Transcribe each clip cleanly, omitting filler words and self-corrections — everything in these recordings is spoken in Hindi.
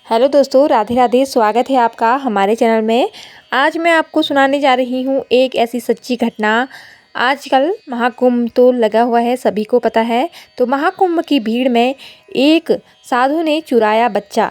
हेलो दोस्तों, राधे राधे। स्वागत है आपका हमारे चैनल में। आज मैं आपको सुनाने जा रही हूँ एक ऐसी सच्ची घटना। आजकल महाकुंभ तो लगा हुआ है, सभी को पता है। तो महाकुंभ की भीड़ में एक साधु ने चुराया बच्चा।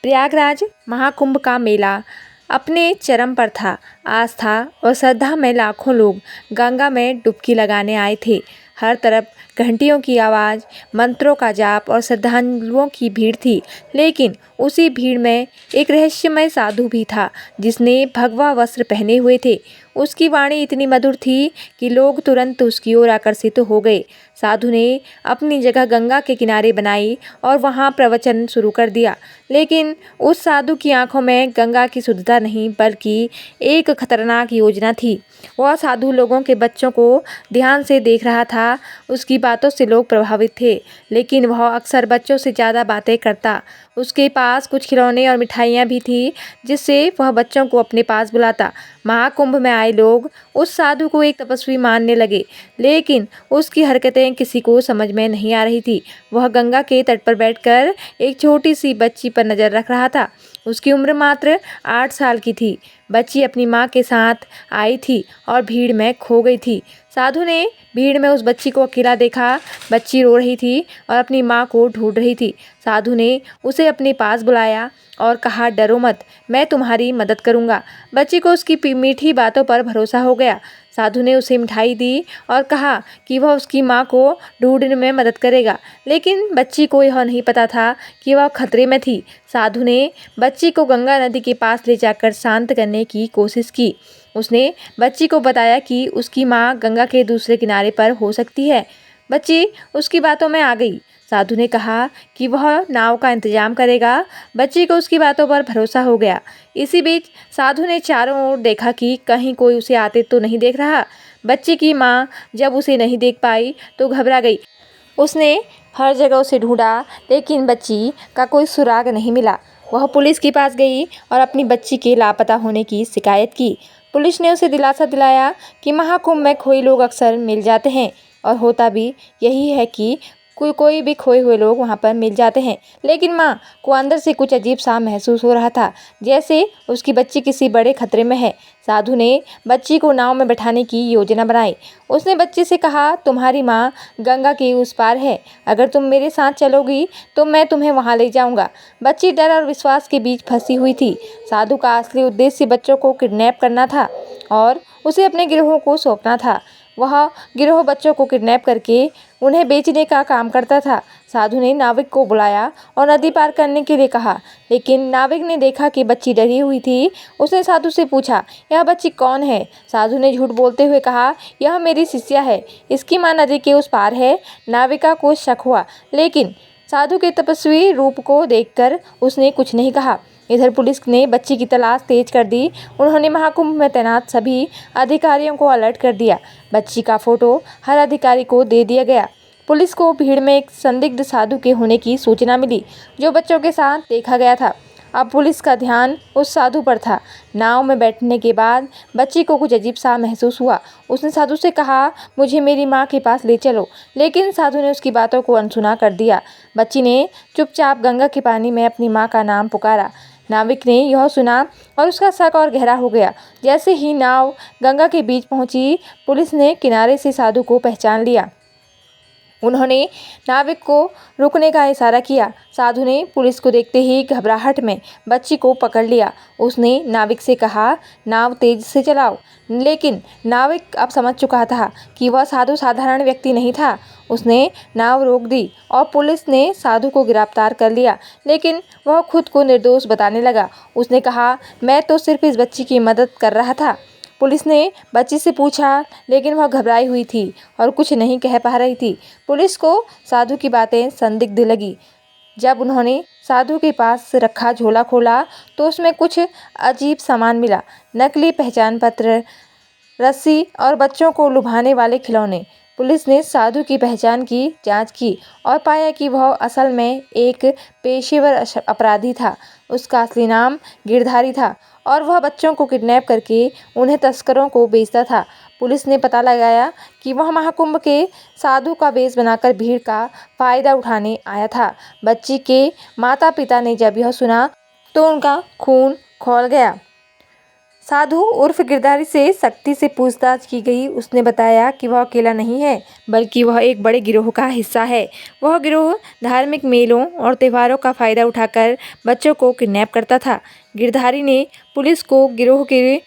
प्रयागराज महाकुंभ का मेला अपने चरम पर था। आस्था और श्रद्धा में लाखों लोग गंगा में डुबकी लगाने आए थे। हर तरफ घंटियों की आवाज़, मंत्रों का जाप और श्रद्धालुओं की भीड़ थी। लेकिन उसी भीड़ में एक रहस्यमय साधु भी था, जिसने भगवा वस्त्र पहने हुए थे। उसकी वाणी इतनी मधुर थी कि लोग तुरंत उसकी ओर आकर्षित हो गए। साधु ने अपनी जगह गंगा के किनारे बनाई और वहां प्रवचन शुरू कर दिया। लेकिन उस साधु की आंखों में गंगा की शुद्धता नहीं, बल्कि एक खतरनाक योजना थी। वह साधु लोगों के बच्चों को ध्यान से देख रहा था। उसकी बातों से लोग प्रभावित थे, लेकिन वह अक्सर बच्चों से ज़्यादा बातें करता। उसके पास कुछ खिलौने और मिठाइयाँ भी थी, जिससे वह बच्चों को अपने पास बुलाता। महाकुंभ में आए लोग उस साधु को एक तपस्वी मानने लगे, लेकिन उसकी हरकतें किसी को समझ में नहीं आ रही थी। वह गंगा के तट पर बैठकर एक छोटी सी बच्ची पर नज़र रख रहा था। उसकी उम्र मात्र 8 साल की थी। बच्ची अपनी माँ के साथ आई थी और भीड़ में खो गई थी। साधु ने भीड़ में उस बच्ची को अकेला देखा। बच्ची रो रही थी और अपनी माँ को ढूंढ रही थी। साधु ने उसे अपने पास बुलाया और कहा, डरो मत, मैं तुम्हारी मदद करूँगा। बच्ची को उसकी मीठी बातों पर भरोसा हो गया। साधु ने उसे मिठाई दी और कहा कि वह उसकी माँ को ढूंढने में मदद करेगा। लेकिन बच्ची को यह नहीं पता था कि वह खतरे में थी। साधु ने बच्ची को गंगा नदी के पास ले जाकर शांत करने की कोशिश की। उसने बच्ची को बताया कि उसकी माँ गंगा के दूसरे किनारे पर हो सकती है। बच्ची उसकी बातों में आ गई। साधु ने कहा कि वह नाव का इंतजाम करेगा। बच्ची को उसकी बातों पर भरोसा हो गया। इसी बीच साधु ने चारों ओर देखा कि कहीं कोई उसे आते तो नहीं देख रहा। बच्ची की माँ जब उसे नहीं देख पाई तो घबरा गई। उसने हर जगह उसे ढूंढा, लेकिन बच्ची का कोई सुराग नहीं मिला। वह पुलिस के पास गई और अपनी बच्ची के लापता होने की शिकायत की। पुलिस ने उसे दिलासा दिलाया कि महाकुंभ में खोए लोग अक्सर मिल जाते हैं, और होता भी यही है कि कोई भी खोए हुए लोग वहाँ पर मिल जाते हैं। लेकिन माँ को अंदर से कुछ अजीब सा महसूस हो रहा था, जैसे उसकी बच्ची किसी बड़े खतरे में है। साधु ने बच्ची को नाव में बैठाने की योजना बनाई। उसने बच्ची से कहा, तुम्हारी माँ गंगा के उस पार है। अगर तुम मेरे साथ चलोगी तो मैं तुम्हें वहाँ ले जाऊँगा। बच्ची डर और विश्वास के बीच फंसी हुई थी। साधु का असली उद्देश्य बच्चों को किडनैप करना था और उसे अपने गिरोह को सौंपना था। वह गिरोह बच्चों को किडनैप करके उन्हें बेचने का काम करता था। साधु ने नाविक को बुलाया और नदी पार करने के लिए कहा, लेकिन नाविक ने देखा कि बच्ची डरी हुई थी। उसने साधु से पूछा, यह बच्ची कौन है? साधु ने झूठ बोलते हुए कहा, यह मेरी शिष्या है। इसकी माँ नदी के उस पार है। नाविका को शक हुआ, लेकिन साधु के तपस्वी रूप को देखकर उसने कुछ नहीं कहा। इधर पुलिस ने बच्ची की तलाश तेज कर दी। उन्होंने महाकुंभ में तैनात सभी अधिकारियों को अलर्ट कर दिया। बच्ची का फोटो हर अधिकारी को दे दिया गया। पुलिस को भीड़ में एक संदिग्ध साधु के होने की सूचना मिली, जो बच्चों के साथ देखा गया था। अब पुलिस का ध्यान उस साधु पर था। नाव में बैठने के बाद बच्ची को कुछ अजीब सा महसूस हुआ। उसने साधु से कहा, मुझे मेरी माँ के पास ले चलो। लेकिन साधु ने उसकी बातों को अनसुना कर दिया। बच्ची ने चुपचाप गंगा के पानी में अपनी माँ का नाम पुकारा। नाविक ने यह सुना और उसका शक और गहरा हो गया। जैसे ही नाव गंगा के बीच पहुंची, पुलिस ने किनारे से साधु को पहचान लिया। उन्होंने नाविक को रुकने का इशारा किया। साधु ने पुलिस को देखते ही घबराहट में बच्ची को पकड़ लिया। उसने नाविक से कहा, नाव तेज से चलाओ। लेकिन नाविक अब समझ चुका था कि वह साधु साधारण व्यक्ति नहीं था। उसने नाव रोक दी और पुलिस ने साधु को गिरफ्तार कर लिया, लेकिन वह खुद को निर्दोष बताने लगा। उसने कहा, मैं तो सिर्फ इस बच्ची की मदद कर रहा था। पुलिस ने बच्ची से पूछा, लेकिन वह घबराई हुई थी और कुछ नहीं कह पा रही थी। पुलिस को साधु की बातें संदिग्ध लगी। जब उन्होंने साधु के पास रखा झोला खोला तो उसमें कुछ अजीब सामान मिला। नकली पहचान पत्र, रस्सी और बच्चों को लुभाने वाले खिलौने। पुलिस ने साधु की पहचान की जांच की और पाया कि वह असल में एक पेशेवर अपराधी था। उसका असली नाम गिरधारी था और वह बच्चों को किडनैप करके उन्हें तस्करों को बेचता था। पुलिस ने पता लगाया कि वह महाकुंभ के साधु का वेश बनाकर भीड़ का फायदा उठाने आया था। बच्ची के माता पिता ने जब यह सुना तो उनका खून खौल गया। साधु उर्फ गिरधारी से सख्ती से पूछताछ की गई। उसने बताया कि वह अकेला नहीं है, बल्कि वह एक बड़े गिरोह का हिस्सा है। वह गिरोह धार्मिक मेलों और त्योहारों का फायदा उठाकर बच्चों को किडनैप करता था। गिरधारी ने पुलिस को गिरोह के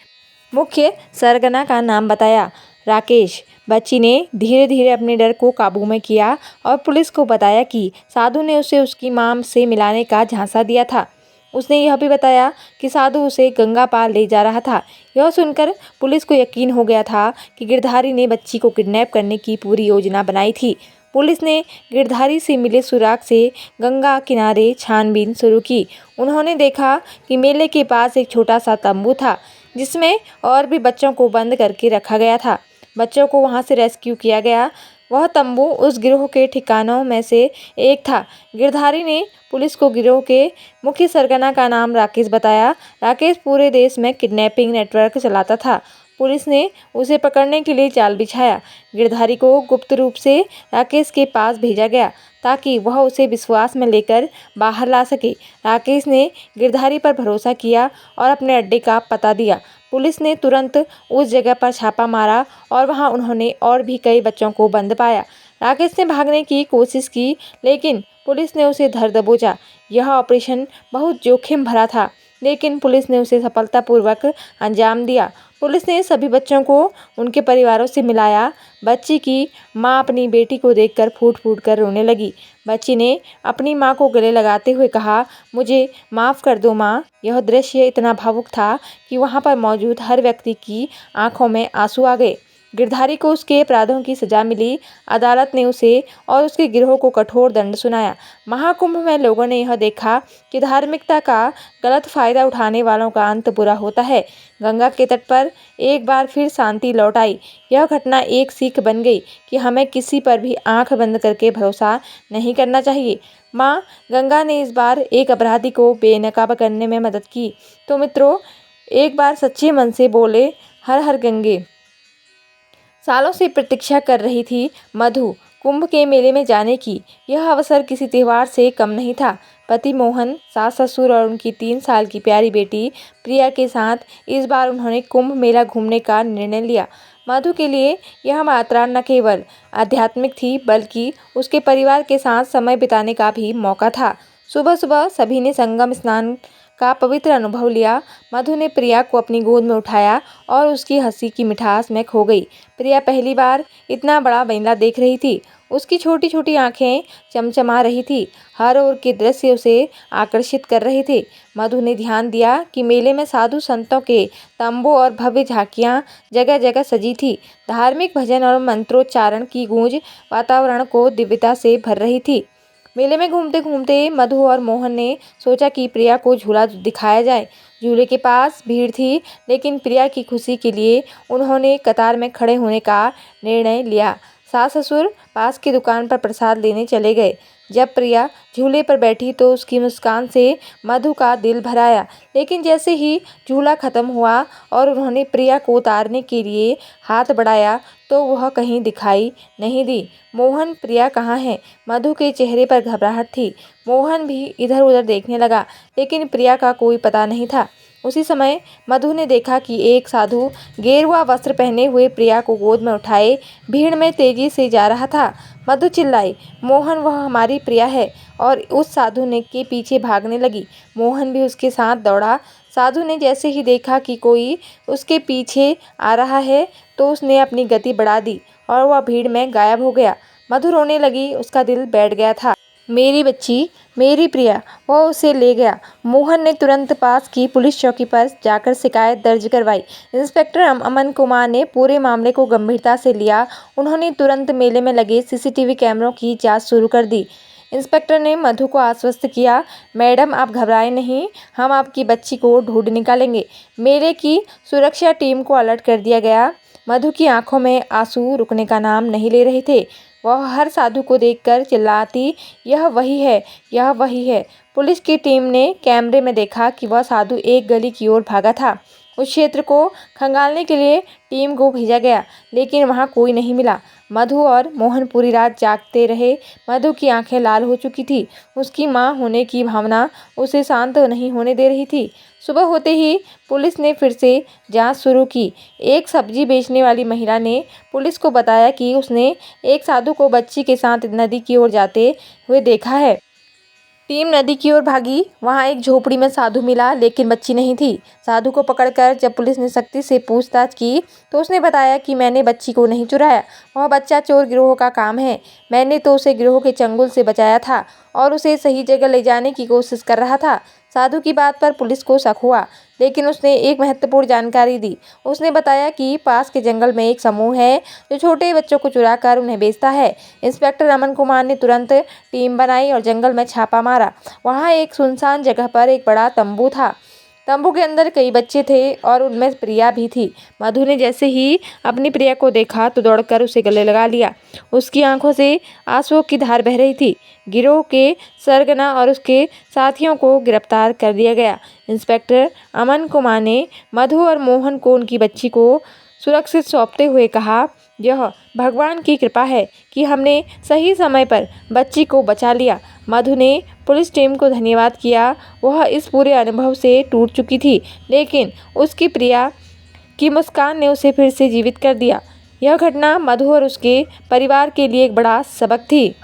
मुख्य सरगना का नाम बताया, राकेश। बच्ची ने धीरे धीरे अपने डर को काबू में किया और पुलिस को बताया कि साधु ने उसे उसकी मां से मिलाने का झांसा दिया था। उसने यह भी बताया कि साधु उसे गंगा पार ले जा रहा था। यह सुनकर पुलिस को यकीन हो गया था कि गिरधारी ने बच्ची को किडनैप करने की पूरी योजना बनाई थी। पुलिस ने गिरधारी से मिले सुराग से गंगा किनारे छानबीन शुरू की। उन्होंने देखा कि मेले के पास एक छोटा सा तंबू था, जिसमें और भी बच्चों को बंद करके रखा गया था। बच्चों को वहां से रेस्क्यू किया गया। वह तंबू उस गिरोह के ठिकानों में से एक था। गिरधारी ने पुलिस को गिरोह के मुख्य सरगना का नाम राकेश बताया। राकेश पूरे देश में किडनैपिंग नेटवर्क चलाता था। पुलिस ने उसे पकड़ने के लिए जाल बिछाया। गिरधारी को गुप्त रूप से राकेश के पास भेजा गया ताकि वह उसे विश्वास में लेकर बाहर ला सके। राकेश ने गिरधारी पर भरोसा किया और अपने अड्डे का पता दिया। पुलिस ने तुरंत उस जगह पर छापा मारा और वहां उन्होंने और भी कई बच्चों को बंद पाया। राकेश ने भागने की कोशिश की, लेकिन पुलिस ने उसे धर दबोचा। यह ऑपरेशन बहुत जोखिम भरा था, लेकिन पुलिस ने उसे सफलतापूर्वक अंजाम दिया। पुलिस ने सभी बच्चों को उनके परिवारों से मिलाया। बच्ची की मां अपनी बेटी को देखकर फूट फूट कर रोने लगी। बच्ची ने अपनी मां को गले लगाते हुए कहा, मुझे माफ़ कर दो मां। यह दृश्य इतना भावुक था कि वहां पर मौजूद हर व्यक्ति की आंखों में आंसू आ गए। गिरधारी को उसके अपराधों की सजा मिली। अदालत ने उसे और उसके गिरोह को कठोर दंड सुनाया। महाकुंभ में लोगों ने यह देखा कि धार्मिकता का गलत फायदा उठाने वालों का अंत बुरा होता है। गंगा के तट पर एक बार फिर शांति लौट आई। यह घटना एक सीख बन गई कि हमें किसी पर भी आंख बंद करके भरोसा नहीं करना चाहिए। माँ गंगा ने इस बार एक अपराधी को बेनकाब करने में मदद की। तो मित्रों, एक बार सच्चे मन से बोले हर हर गंगे। सालों से प्रतीक्षा कर रही थी मधु कुंभ के मेले में जाने की। यह अवसर किसी त्योहार से कम नहीं था। पति मोहन, सास ससुर और उनकी 3 साल की प्यारी बेटी प्रिया के साथ इस बार उन्होंने कुंभ मेला घूमने का निर्णय लिया। मधु के लिए यह यात्रा न केवल आध्यात्मिक थी, बल्कि उसके परिवार के साथ समय बिताने का भी मौका था। सुबह सुबह सभी ने संगम स्नान का पवित्र अनुभव लिया। मधु ने प्रिया को अपनी गोद में उठाया और उसकी हंसी की मिठास में खो गई। प्रिया पहली बार इतना बड़ा मेला देख रही थी। उसकी छोटी छोटी आंखें चमचमा रही थी। हर ओर के दृश्य उसे आकर्षित कर रहे थे। मधु ने ध्यान दिया कि मेले में साधु संतों के तंबू और भव्य झांकियां जगह जगह सजी थी। धार्मिक भजन और मंत्रोच्चारण की गूंज वातावरण को दिव्यता से भर रही थी। मेले में घूमते घूमते मधु और मोहन ने सोचा कि प्रिया को झूला दिखाया जाए। झूले के पास भीड़ थी, लेकिन प्रिया की खुशी के लिए उन्होंने कतार में खड़े होने का निर्णय लिया। सास ससुर पास की दुकान पर प्रसाद लेने चले गए। जब प्रिया झूले पर बैठी तो उसकी मुस्कान से मधु का दिल भर आया। लेकिन जैसे ही झूला खत्म हुआ और उन्होंने प्रिया को उतारने के लिए हाथ बढ़ाया, तो वह कहीं दिखाई नहीं दी। मोहन, प्रिया कहाँ है? मधु के चेहरे पर घबराहट थी। मोहन भी इधर उधर देखने लगा, लेकिन प्रिया का कोई पता नहीं था। उसी समय मधु ने देखा कि एक साधु गेरुआ वस्त्र पहने हुए प्रिया को गोद में उठाए भीड़ में तेजी से जा रहा था। मधु चिल्लाई, मोहन, वह हमारी प्रिया है। और उस साधु ने के पीछे भागने लगी। मोहन भी उसके साथ दौड़ा। साधु ने जैसे ही देखा कि कोई उसके पीछे आ रहा है, तो उसने अपनी गति बढ़ा दी और वह भीड़ में गायब हो गया। मधु रोने लगी। उसका दिल बैठ गया था। मेरी बच्ची, मेरी प्रिया। वह उसे ले गया। मोहन ने तुरंत पास की पुलिस चौकी पर जाकर शिकायत दर्ज करवाई। इंस्पेक्टर अमन कुमार ने पूरे मामले को गंभीरता से लिया। उन्होंने तुरंत मेले में लगे सीसीटीवी कैमरों की जांच शुरू कर दी। इंस्पेक्टर ने मधु को आश्वस्त किया, मैडम आप घबराएं नहीं, हम आपकी बच्ची को ढूंढ निकालेंगे। मेले की सुरक्षा टीम को अलर्ट कर दिया गया। मधु की आंखों में आंसू रुकने का नाम नहीं ले रहे थे। वह हर साधु को देखकर चिल्लाती, यह वही है, यह वही है। पुलिस की टीम ने कैमरे में देखा कि वह साधु एक गली की ओर भागा था। उस क्षेत्र को खंगालने के लिए टीम को भेजा गया, लेकिन वहां कोई नहीं मिला। मधु और मोहन पूरी रात जागते रहे। मधु की आंखें लाल हो चुकी थी। उसकी मां होने की भावना उसे शांत नहीं होने दे रही थी। सुबह होते ही पुलिस ने फिर से जांच शुरू की। एक सब्जी बेचने वाली महिला ने पुलिस को बताया कि उसने एक साधु को बच्ची के साथ नदी की ओर जाते हुए देखा है। टीम नदी की ओर भागी। वहां एक झोपड़ी में साधु मिला, लेकिन बच्ची नहीं थी। साधु को पकड़कर जब पुलिस ने सख्ती से पूछताछ की तो उसने बताया कि मैंने बच्ची को नहीं चुराया, वह बच्चा चोर गिरोह का काम है। मैंने तो उसे गिरोह के चंगुल से बचाया था और उसे सही जगह ले जाने की कोशिश कर रहा था। साधु की बात पर पुलिस को शक हुआ, लेकिन उसने एक महत्वपूर्ण जानकारी दी। उसने बताया कि पास के जंगल में एक समूह है जो छोटे बच्चों को चुराकर उन्हें बेचता है। इंस्पेक्टर अमन कुमार ने तुरंत टीम बनाई और जंगल में छापा मारा। वहां एक सुनसान जगह पर एक बड़ा तंबू था। तंबू के अंदर कई बच्चे थे और उनमें प्रिया भी थी। मधु ने जैसे ही अपनी प्रिया को देखा तो दौड़कर उसे गले लगा लिया। उसकी आंखों से आंसुओं की धार बह रही थी। गिरोह के सरगना और उसके साथियों को गिरफ्तार कर दिया गया। इंस्पेक्टर अमन कुमार ने मधु और मोहन को उनकी बच्ची को सुरक्षित सौंपते हुए कहा, यह भगवान की कृपा है कि हमने सही समय पर बच्ची को बचा लिया। मधु ने पुलिस टीम को धन्यवाद किया। वह इस पूरे अनुभव से टूट चुकी थी, लेकिन उसकी प्रिया की मुस्कान ने उसे फिर से जीवित कर दिया। यह घटना मधु और उसके परिवार के लिए एक बड़ा सबक थी।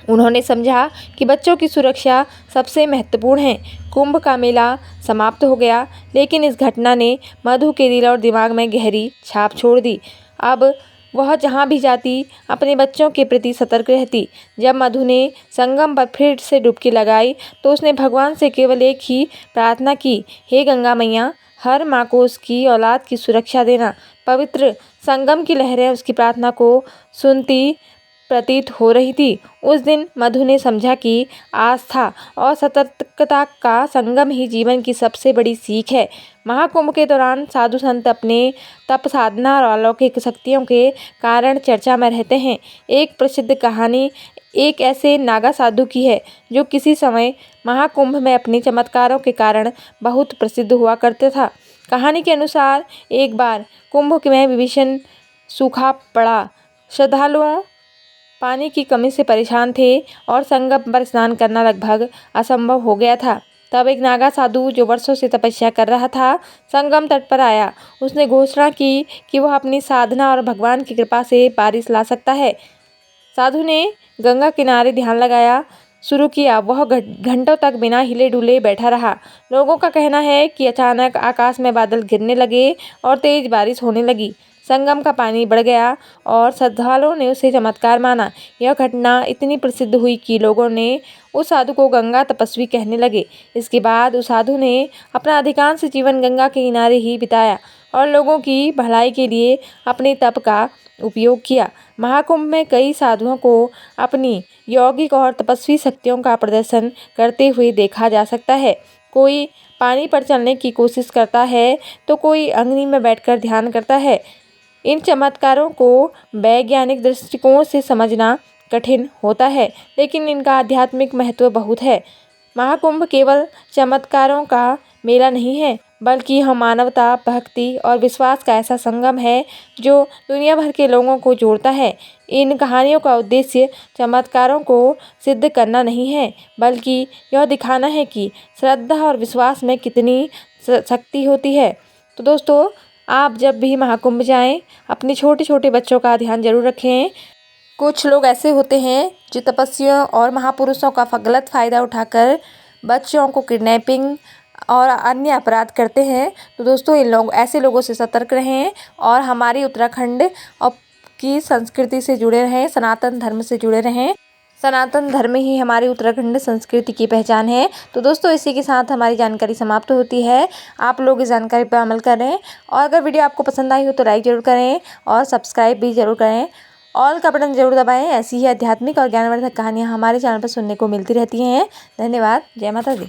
उन्होंने समझा कि बच्चों की सुरक्षा सबसे महत्वपूर्ण है। कुंभ का मेला समाप्त हो गया, लेकिन इस घटना ने मधु के दिल और दिमाग में गहरी छाप छोड़ दी। अब वह जहाँ भी जाती अपने बच्चों के प्रति सतर्क रहती। जब मधु ने संगम पर फिर से डुबकी लगाई तो उसने भगवान से केवल एक ही प्रार्थना की, हे गंगा मैया, हर माँ को उसकी औलाद की सुरक्षा देना। पवित्र संगम की लहरें उसकी प्रार्थना को सुनती प्रतीत हो रही थी। उस दिन मधु ने समझा कि आस्था और सतर्कता का संगम ही जीवन की सबसे बड़ी सीख है। महाकुंभ के दौरान साधु संत अपने तप, साधना और अलौकिक शक्तियों के कारण चर्चा में रहते हैं। एक प्रसिद्ध कहानी एक ऐसे नागा साधु की है जो किसी समय महाकुंभ में अपने चमत्कारों के कारण बहुत प्रसिद्ध हुआ करता था। कहानी के अनुसार एक बार कुंभ में भीषण सूखा पड़ा। श्रद्धालुओं पानी की कमी से परेशान थे और संगम पर स्नान करना लगभग असंभव हो गया था। तब एक नागा साधु जो वर्षों से तपस्या कर रहा था, संगम तट पर आया। उसने घोषणा की कि वह अपनी साधना और भगवान की कृपा से बारिश ला सकता है। साधु ने गंगा किनारे ध्यान लगाया शुरू किया। वह घंटों तक बिना हिले डुले बैठा रहा। लोगों का कहना है कि अचानक आकाश में बादल गिरने लगे और तेज बारिश होने लगी। संगम का पानी बढ़ गया और श्रद्धालुओं ने उसे चमत्कार माना। यह घटना इतनी प्रसिद्ध हुई कि लोगों ने उस साधु को गंगा तपस्वी कहने लगे। इसके बाद उस साधु ने अपना अधिकांश जीवन गंगा के किनारे ही बिताया और लोगों की भलाई के लिए अपने तप का उपयोग किया। महाकुंभ में कई साधुओं को अपनी यौगिक और तपस्वी शक्तियों का प्रदर्शन करते हुए देखा जा सकता है। कोई पानी पर चलने की कोशिश करता है तो कोई अग्नि में बैठकर ध्यान करता है। इन चमत्कारों को वैज्ञानिक दृष्टिकोण से समझना कठिन होता है, लेकिन इनका आध्यात्मिक महत्व बहुत है। महाकुंभ केवल चमत्कारों का मेला नहीं है, बल्कि यह मानवता, भक्ति और विश्वास का ऐसा संगम है जो दुनिया भर के लोगों को जोड़ता है। इन कहानियों का उद्देश्य चमत्कारों को सिद्ध करना नहीं है, बल्कि यह दिखाना है कि श्रद्धा और विश्वास में कितनी शक्ति होती है। तो दोस्तों, आप जब भी महाकुंभ जाएं, अपने छोटे छोटे बच्चों का ध्यान जरूर रखें। कुछ लोग ऐसे होते हैं जो तपस्वियों और महापुरुषों का गलत फ़ायदा उठाकर बच्चों को किडनैपिंग और अन्य अपराध करते हैं। तो दोस्तों, इन लोग ऐसे लोगों से सतर्क रहें और हमारी उत्तराखंड की संस्कृति से जुड़े रहें, सनातन धर्म से जुड़े रहें। सनातन धर्म ही हमारी उत्तराखंड संस्कृति की पहचान है। तो दोस्तों, इसी के साथ हमारी जानकारी समाप्त होती है। आप लोग इस जानकारी पर अमल करें और अगर वीडियो आपको पसंद आई हो तो लाइक ज़रूर करें और सब्सक्राइब भी ज़रूर करें। ऑल का बटन जरूर दबाएं। ऐसी ही आध्यात्मिक और ज्ञानवर्धक कहानियाँ हमारे चैनल पर सुनने को मिलती रहती हैं। धन्यवाद। जय माता दी।